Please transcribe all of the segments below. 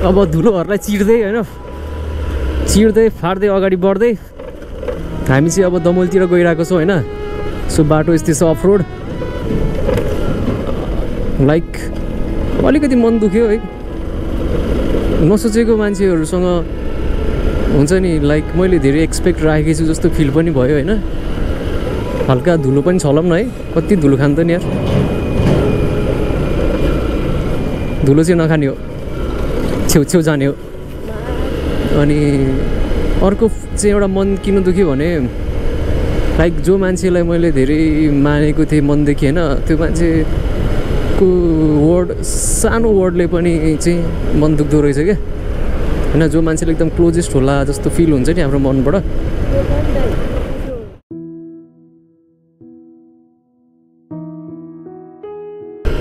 अब धुलोहरूलाई चिर्दै होइन चिर्दै फाड्दै अगाडि बढ्दै हामी चाहिँ अब दमोलतिर गइरहेको छौँ होइन सो बाटो यस्तै छ अफ रोड लाइक अलिकति मन दुख्यो है नसोचेको मान्छेहरूसँग हुन्छ नि लाइक मैले धेरै एक्सपेक्ट राखेको छु जस्तो फिल पनि भयो होइन हल्का धुलो पनि छलम न है कति धुलो खान्छ नि यार धुलो चाहिँ नखाने हो छेउछेउ जाने हो अनि अर्को चाहिँ एउटा मन किन दुख्यो भने लाइक जो मान्छेलाई मैले धेरै मानेको थिएँ मनदेखि होइन त्यो मान्छेको वर्ड सानो वर्डले पनि चाहिँ मन दुख्दो रहेछ क्या होइन जो मान्छेले एकदम क्लोजेस्ट होला जस्तो फिल हुन्छ नि हाम्रो मनबाट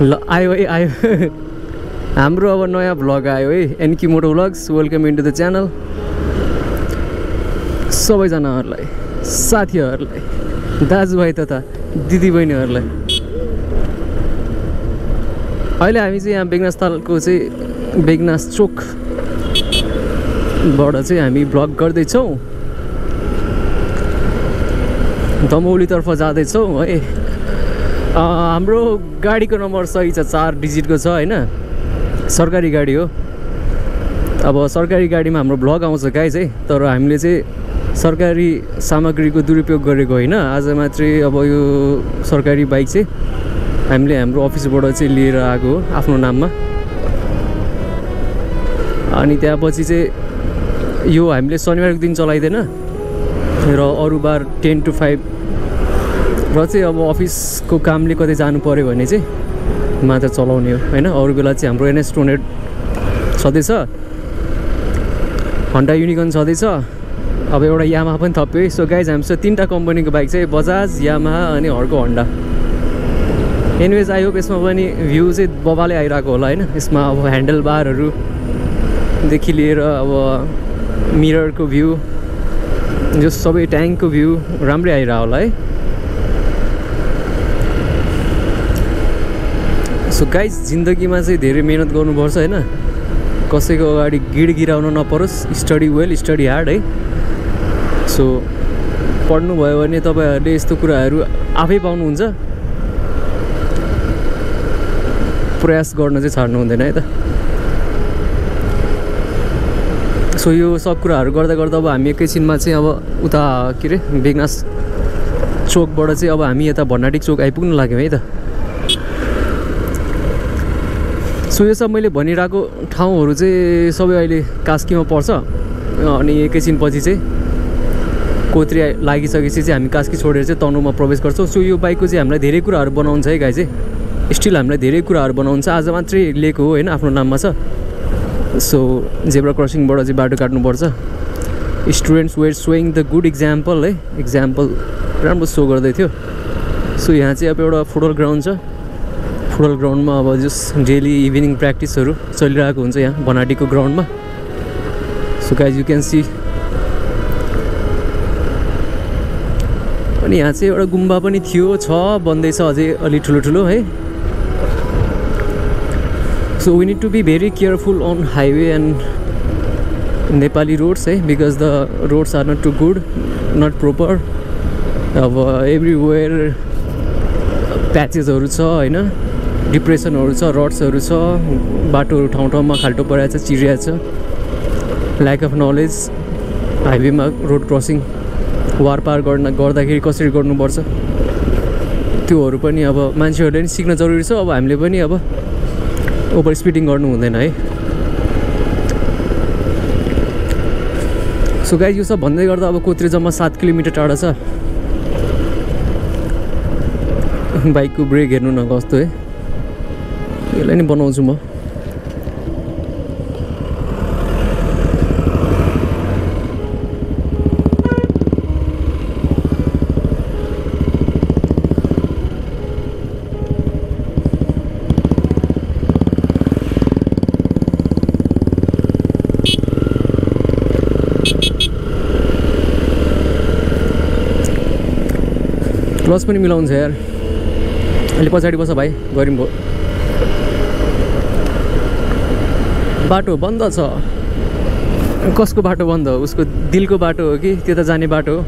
ल आयो है आयो हाम्रो अब नयाँ भ्लग आयो है एनकी moto vlogs welcome into the channel सबैजनाहरूलाई साथीहरूलाई दाजुभाइ तथा दिदीबहिनीहरूलाई अहिले हामी चाहिँ यहाँ बेगनास तालको चाहिँ बेगनास चोकबाट चाहिँ हामी भ्लग गर्दैछौँ दमौलीतर्फ जाँदैछौँ है हाम्रो गाडीको नम्बर सही छ 4 डिजिटको छ होइन सरकारी गाडी हो अब सरकारी गाडीमा हाम्रो भ्लग आउँछ गाइज है तर हामीले चाहिँ सरकारी सामग्रीको दुरुपयोग गरेको होइन आज मात्रै अब यो सरकारी बाइक चाहिँ हामीले हाम्रो अफिसबाट चाहिँ लिएर आएको हो आफ्नो नाममा अनि त्यसपछि चाहिँ यो हामीले शनिबारको दिन चलाइदैन र अरू बार 10 to 5 र चाहिँ अब अफिसको कामले कतै जानु पर्यो भने चाहिँ मात्र चलाउने हो होइन अरू बेला चाहिँ हाम्रो NS 200 छँदैछ होन्डा युनिकर्न छँदैछ अब एउटा यामाहा पनि थप्यो है सो गाइज हामीसँग 3टा कम्पनीको बाइक चाहिँ बजाज यामाहा अनि अर्को होन्डा एनिवेज आई होप यसमा पनि भ्यू चाहिँ बबाले आइरहेको होला होइन यसमा अब ह्यान्डल बारहरूदेखि लिएर अब मिररको भ्यू जो सबै ट्याङ्कको भ्यू राम्रै आइरहेको होला है सो गाइज जिन्दगीमा चाहिँ धेरै मेहनत गर्नुपर्छ होइन कसैको अगाडि गिड गिराउन नपरोस् स्टडी वेल स्टडी हार्ड है सो पढ्नुभयो भने तपाईँहरूले यस्तो कुराहरू आफै पाउनुहुन्छ प्रयास गर्न चाहिँ छाड्नु हुँदैन है त सो यो सब कुराहरू गर्दा गर्दा अब हामी एकैछिनमा चाहिँ अब उता के अरे बेगनास चोकबाट चाहिँ अब हामी यता भन्नाटी चोक आइपुग्नु लाग्यौँ है त सो यो सब मैले भनिरहेको ठाउँहरू चाहिँ सबै अहिले कास्कीमा पर्छ अनि एकैछिन पछि चाहिँ कोत्री लागिसकेपछि चाहिँ हामी कास्की छोडेर चाहिँ तनहुमा प्रवेश गर्छौँ सो यो बाइकको चाहिँ हामीलाई धेरै कुराहरू बनाउँछ है गाई चाहिँ स्टिल हामीलाई धेरै कुराहरू बनाउँछ आज मात्रै लिएको हो होइन आफ्नो नाममा छ सो जेब्रा क्रसिङबाट चाहिँ बाटो काट्नुपर्छ students were showing the good example है इक्जाम्पल राम्रो सो गर्दै थियो सो यहाँ चाहिँ अब एउटा फुटबल ग्राउन्ड छ फुटबल ग्राउन्डमा अब जस डेली इभिनिङ प्र्याक्टिसहरू चलिरहेको हुन्छ यहाँ बनाटीको ग्राउन्डमा so guys you can see अनि यहाँ चाहिँ एउटा गुम्बा पनि थियो छ बन्दैछ अझै अलि ठुलो ठुलो है so we need to be very careful on highway and Nepali roads है because the roads are not too good not proper अब एभ्रिवेयर प्याचेसहरू छ होइन डिप्रेसनहरू छ रड्सहरू छ बाटोहरू ठाउँ ठाउँमा खाल्टो परेको छ चिरिया छ ल्याक अफ नलेज हाइवेमा रोड क्रसिङ वारपार गर्दाखेरि कसरी गर्नुपर्छ त्योहरू पनि अब मान्छेहरूले पनि सिक्न जरुरी छ अब हामीले पनि अब ओभर स्पिडिङ गर्नु हुँदैन है सो गाइज यो सब भन्दै गर्दा अब कोत्री जम्मा 7 किलोमिटर टाढा छ बाइकको ब्रेक हेर्नु न कस्तो है यसलाई नि बनाउँछु म क्लच पनि मिलाउँछ यार अहिले पछाडि बस भाइ गरिम भयो बाटो बन्द छ। कसको बाटो बन्द हो? उसको दिलको बाटो हो कि त्यता जाने बाटो हो?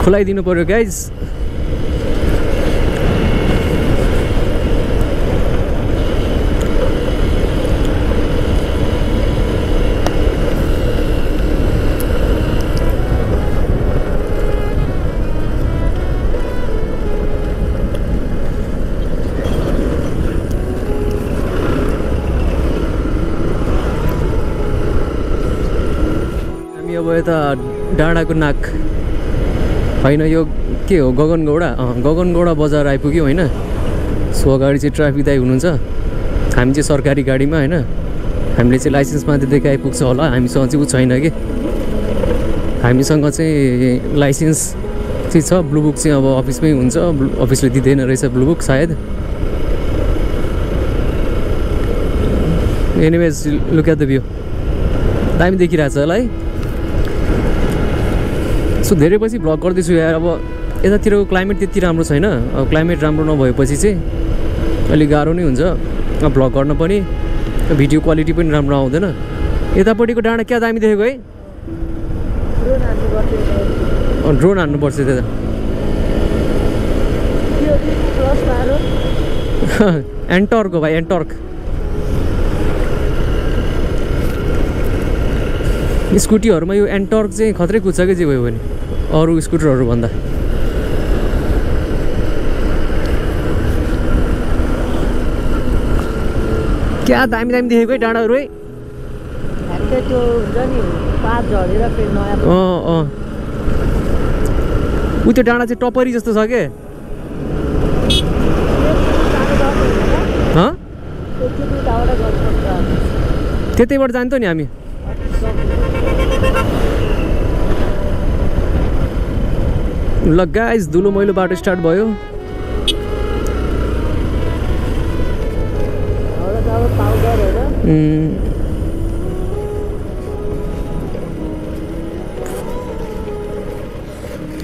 खुलाइदिनु पर्यो गाइज। अब यता डाँडाको नाक होइन, यो के हो? गगनगौडा बजार आइपुग्यो होइन। सो अगाडि चाहिँ ट्राफिक दाइ हुनुहुन्छ। हामी चाहिँ सरकारी गाडीमा होइन, हामीले चाहिँ लाइसेन्स मात्रै दिएको आइपुग्छ होला। हामीसँग चाहिँ ऊ छैन कि, हामीसँग चाहिँ लाइसेन्स चाहिँ छ। ब्लू बुक चाहिँ अब अफिसमै हुन्छ, अफिसले दिँदैन रहेछ ब्लू बुक सायद। Anyways look at the view, दामी देखिरहेछ होला है। सो धेरै पछि भ्लग गर्दैछु यार। अब यतातिरको क्लाइमेट त्यति राम्रो छैन। अब क्लाइमेट राम्रो नभएपछि चाहिँ अलिक गाह्रो नै हुन्छ अब भ्लग गर्न पनि, भिडियो क्वालिटी पनि राम्रो आउँदैन। यतापट्टिको डाँडा क्या दामी देखेको है। ड्रोन हान्नुपर्छ त्यता। एन्टर्क हो भाइ, एन्टर्क। स्कुटीहरूमा यो एन्टर्क चाहिँ खत्रै कुद्छ कि जे भयो भने अरू स्कुटरहरू भन्दा। क्या दामी दामी देखेको है डाँडाहरू है। ऊ त्यो डाँडा चाहिँ टपरी जस्तो छ के? त्यतैबाट जान्थ्यो नि हामी। ल गाइस, धुलो मैलो बाटो स्टार्ट भयो।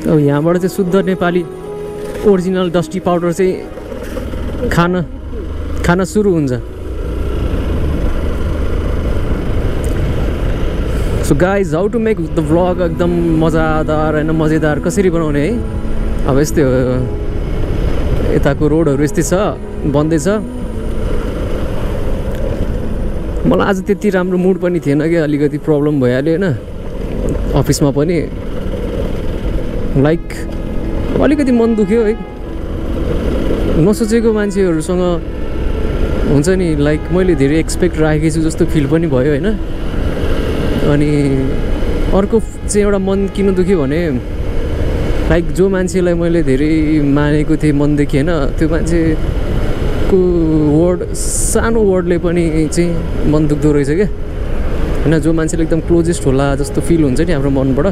अब यहाँबाट चाहिँ शुद्ध नेपाली ओरिजिनल डस्टी पाउडर चाहिँ खान सुरु हुन्छ। So guys, how to make the vlog एकदम मजादार होइन, मजेदार कसरी बनाउने है। अब यस्तै हो, यताको रोडहरू यस्तै छ, बन्दैछ। मलाई आज त्यति राम्रो मुड पनि थिएन कि, अलिकति प्रब्लम भइहाल्यो होइन अफिसमा पनि। लाइक अलिकति मन दुख्यो है। नसोचेको मान्छेहरूसँग हुन्छ नि, लाइक मैले धेरै एक्सपेक्ट राखेको छु जस्तो फिल पनि भयो होइन। अनि अर्को चाहिँ एउटा मन किन दुख्यो भने, लाइक जो मान्छेलाई मैले धेरै मानेको थिएँ मनदेखि होइन, त्यो मान्छेको वर्ड, सानो वर्डले पनि चाहिँ मन दुख्दो रहेछ क्या होइन। जो मान्छेले एकदम क्लोजेस्ट होला जस्तो फिल हुन्छ नि हाम्रो मनबाट।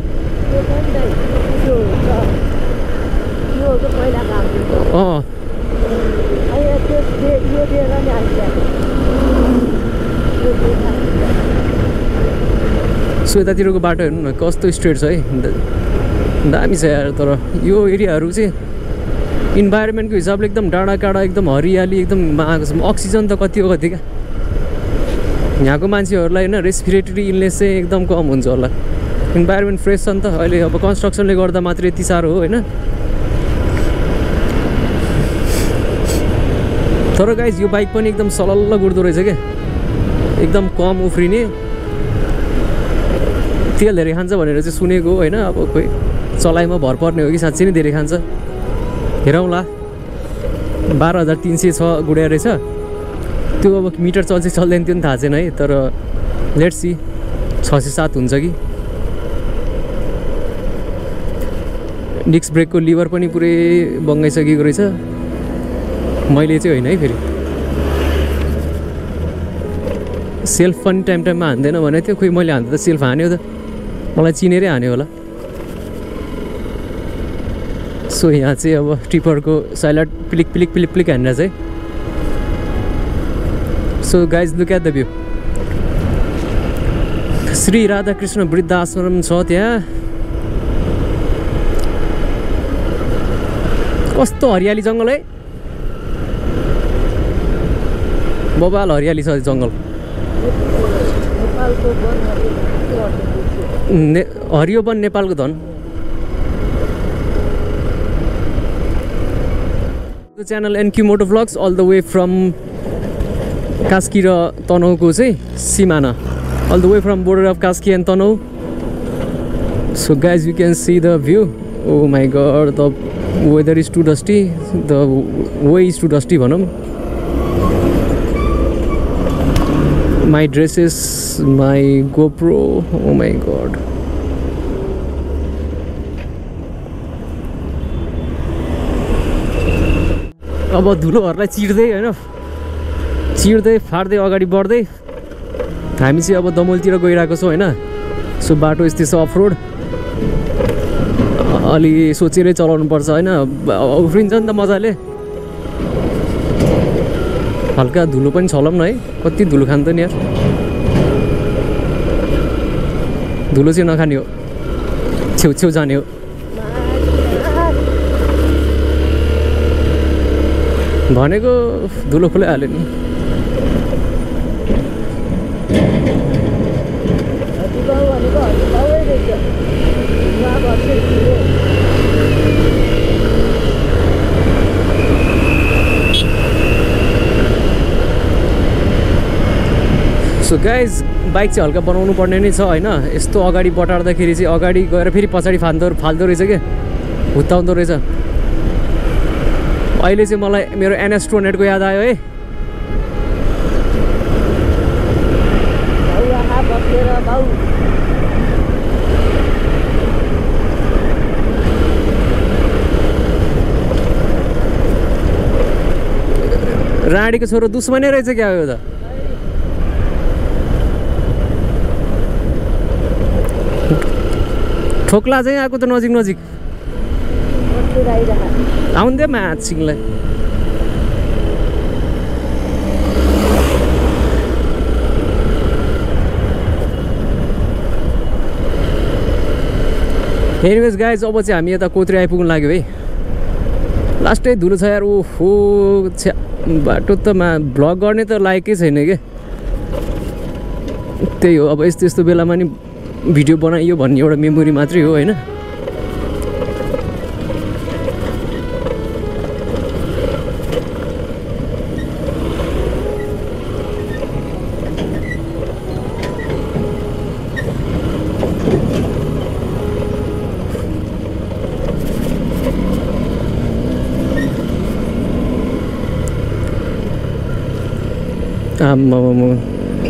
सो यतातिरको बाटो हेर्नु न कस्तो स्ट्रेट छ है, दामी छ यार। तर यो एरियाहरू चाहिँ इन्भाइरोमेन्टको हिसाबले एकदम डाँडा काँडा एकदम हरियाली एकदम आएको छ। अक्सिजन त कति हो कति क्या यहाँको मान्छेहरूलाई होइन। रेस्पिरेटरी इलनेस चाहिँ एकदम कम हुन्छ होला। इन्भाइरोमेन्ट फ्रेस छ नि त। अहिले अब कन्स्ट्रक्सनले गर्दा मात्रै यति साह्रो हो होइन। तर गाइज यो बाइक पनि एकदम सलल्ल गुड्दो रहेछ क्या, एकदम कम उफ्रिने। तेल धेरै खान्छ भनेर चाहिँ सुनेको होइन। अब खोइ चलाइमा भर पर्ने हो कि साँच्चै नै धेरै खान्छ, हेरौँला। 12,306 गुड्या रहेछ। त्यो अब मिटर चल्छ चल्दैन त्यो पनि थाहा छैन है। तर लेट्स सी 607 हुन्छ कि। डिस्क ब्रेकको लिभर पनि पुरै बङ्गाइसकेको रहेछ। मैले चाहिँ होइन है, फेरि सेल्फ पनि टाइम टाइममा हान्दैन भनेको थियो। खोइ मैले हान्दा त सेल्फ हान्यो त, मलाई चिनेरै हान्यो होला। सो यहाँ चाहिँ अब टिपरको साइलेन्ट प्लिक प्लिक प्लिक प्लिक हानेर चाहिँ। So guys look at the view. Shri Radhakrishna वृद्ध आश्रम छ त्यहाँ। कस्तो हरियाली जङ्गल है, बबाल हरियाली छ जङ्गल। हरियो वन नेपालको धन channel NQ moto vlogs all the way from Kaski र तनहुको चाहिँ सिमाना all the way from border of Kaski and Tanahu so guys you can see the view oh my god the weather is too dusty the way is too dusty भनौँ my dresses, my GoPro, oh my god. अब धुलोहरूलाई चिर्दै हैन चिर्दै फाड्दै अगाडि बढ्दै हामी चाहिँ अब दमोलतिर गइरहेको छौँ हैन सो बाटो यस्तै छ अफ रोड अलि सोचेरै चलाउनु पर्छ हैन उफ्रिन्छ नि त मजाले हल्का धुलो पनि छलम न है कति धुलो खान्छ नि यार धुलो चाहिँ नखाने हो छेउ जाने हो भनेको धुलो फुलाइहाल्यो नि सो गाइज बाइक चाहिँ हल्का बनाउनु पर्ने नै छ हैन यस्तो अगाडि बटार्दाखेरि चाहिँ अगाडि गएर फेरि पछाडि फाल्दो रहेछ के हुत्ताउँदो रहेछ अहिले चाहिँ मलाई मेरो एनएस 200 को याद आयो है राडीको छोरो दुश्मनै रहेछ क्या हो त ठोक्ला चाहिँ आएको त नजिक नजिक आउँदै माछिङलाई एनिवेज गाइज अब चाहिँ हामी यता कोत्री आइपुग्नु लाग्यो है लास्टै धुलो छ यार ओहो छ्या बाटो त भ्लग गर्ने त लायकै छैन के त्यही हो अब यस्तो यस्तो बेलामा नि भिडियो बनाइयो भन्ने एउटा मेमोरी मात्रै हो हैन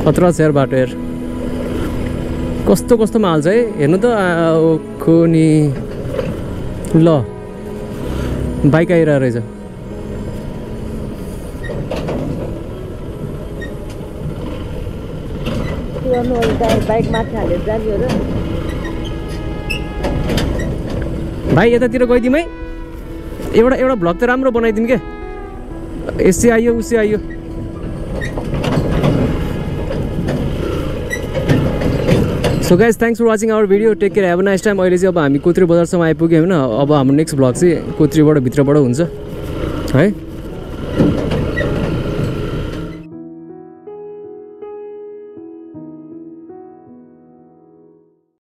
खतरा छ यार बाटो यार कस्तो कस्तोमा हाल्छ है हेर्नु त खोनी ल बाइक आइरहेको रहेछ भाइ यतातिर गइदिउँ है एउटा भ्लग त राम्रो बनाइदिउँ क्या यसै आइयो उसै आइयो so guys thanks for watching our video take care have a nice time अहिले चाहिँ अब हामी कोत्री बजारसम्म आइपुग्यौँ होइन अब हाम्रो नेक्स्ट भ्लग चाहिँ कोत्रीबाट भित्रबाट हुन्छ है